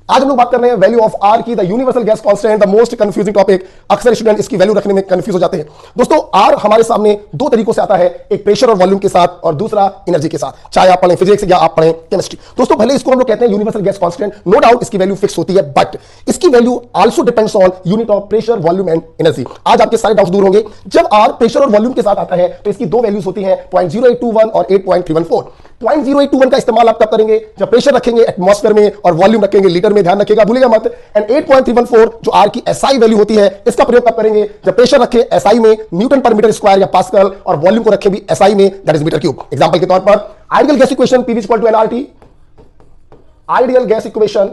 आज हम लोग बात कर रहे हैं वैल्यू ऑफ आर की, the universal gas constant, the most confusing topic. अक्सर स्टूडेंट इसकी वैल्यू रखने में कंफ्यूज हो जाते हैं। दोस्तों आर हमारे सामने दो तरीकों से आता है, एक प्रेशर और वॉल्यूम के साथ और दूसरा एनर्जी के साथ, चाहे आप पढ़ें फिजिक्स या आप पढ़ें केमिस्ट्री। दोस्तों भले इसको हम लोग कहते हैं universal gas constant, no doubt इसकी वैल्यू फिक्स होती है, बट इसकी value also depends on unit of pressure, volume and energy. आज आपके सारे डाउट्स दूर होंगे। जब आर प्रेशर और वॉल्यूम के साथ आता है तो इसकी दो वैल्यूज होती हैं, 0.0821 और 8.314। 0.0821 का इस्तेमाल आप तब करेंगे जब प्रेशर रखेंगे एटमॉस्फेयर में और वॉल्यूम रखेंगे लीटर में, ध्यान रखिएगा, भूलिएगा मत। एंड 8.314 जो आर की एसआई वैल्यू होती है, इसका प्रयोग कब करेंगे जब प्रेशर रखे एसआई में न्यूटन पर मीटर स्क्वायर या पास्कल और वॉल्यूम को रखे भी एसआई में, that is metre cube. Example के तौर पर ideal gas equation PV equal to NRT, ideal gas equation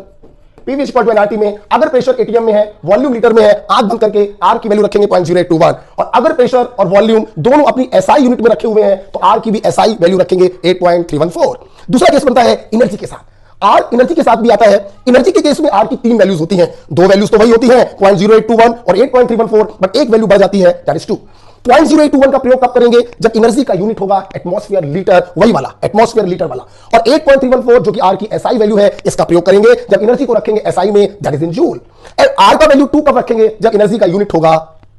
PV equal to NRT में अगर प्रेशर एटीएम में है, वॉल्यूम लीटर में है, आंख बंद करके आर की वैल्यू रखेंगे 0.0821, और अगर प्रेशर और वॉल्यूम दोनों अपनी एसआई यूनिट में रखे हुए हैं तो आर की भी एसआई वैल्यू रखेंगे 8.314। दूसरा केस बनता है एनर्जी के साथ। आर एनर्जी के साथ भी आता है। एनर्जी के केस में आर की तीन वैल्यूज होती हैं, दो वैल्यूज तो वही होती हैं 0.0821 और 8.314, बट एक वैल्यू बढ़ जाती है, दैट इज 2। 0.0821 का प्रयोग कब करेंगे जब एनर्जी का यूनिट होगा एटमॉस्फेयर लीटर, वही वाला एटमॉस्फेयर लीटर वाला, और 8.314 जो कि आर की एसआई वैल्यू है, इसका प्रयोग करेंगे जब एनर्जी को रखेंगे एसआई में, that is in joule. R का वैल्यू 2 कब रखेंगे जब एनर्जी का यूनिट होगा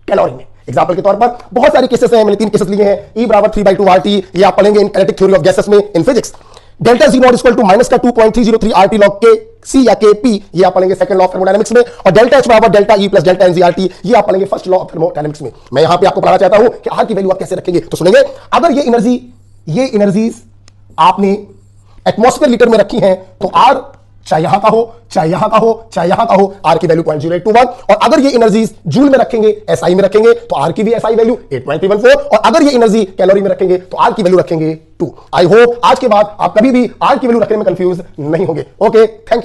कैलोरी में। एग्जांपल के तौर पर बहुत सारे केसेस हैं, मैंने 3 केसेस लिए हैं। E बराबर 3/2 RT, ये आप पढ़ेंगे in kinetic theory of gases में in physics. Delta G not equal to minus का 2.303 RT log K C या Kp, ये आप पढ़ेंगे सेकंड लॉ ऑफ थर्मोडायनामिक्स में। और डेल्टा H बराबर delta E plus delta NCRT, ये आप पढ़ेंगे फर्स्ट लॉ ऑफ थर्मोडायनामिक्स में। मैं यहां पे आपको पढ़ाना चाहता हूं कि आर की वैल्यू आप कैसे रखेंगे। तो सुनेंगे, अगर ये एनर्जीज आपने एटमॉस्फेयर लीटर में रखी हैं तो आर चाहे यहां का हो, चाहे यहां का हो, चाहे यहां का हो, आर की वैल्यू 0.0821। और अगर ये एनर्जीज जूल में रखेंगे, एसआई में रखेंगे, तो आर की भी एसआई वैल्यू 8.314। और अगर ये एनर्जी कैलोरी में रखेंगे तो आर की वैल्यू रखेंगे 2। आई होप आज के बाद आप कभी भी आर की वैल्यू रखने में कंफ्यूज नहीं होंगे। Okay, thank you.